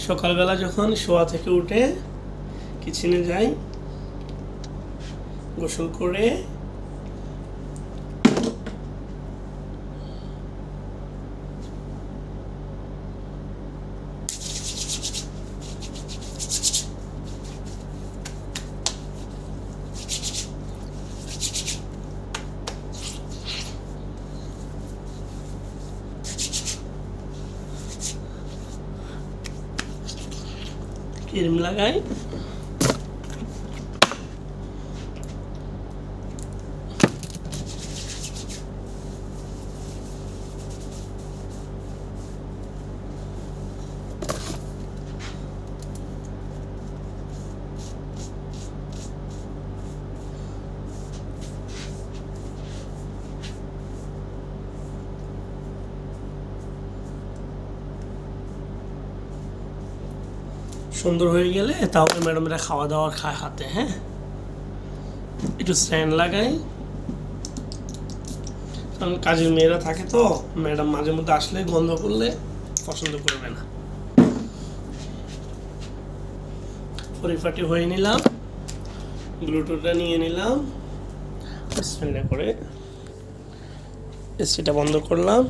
সকালবেলা যখন শোয়া থেকে উঠে কিচেনে যাই, গোসল করে ক্রিম লাগাই। সুন্দর হয়ে গেলে তাহলে ম্যাডামরা খাওয়া দাওয়ার খায় হাতে। হ্যাঁ, একটু স্ট্যান্ড লাগাই, কারণ কাজের মেয়েরা থাকে তো, ম্যাডাম মাঝে মধ্যে আসলে গন্ধ করলে পছন্দ করবে না। পরিপাটি হয়ে নিলাম, ব্লুটুথটা নিয়ে নিলাম, স্ট্যান্ডে করে এসিটা বন্ধ করলাম।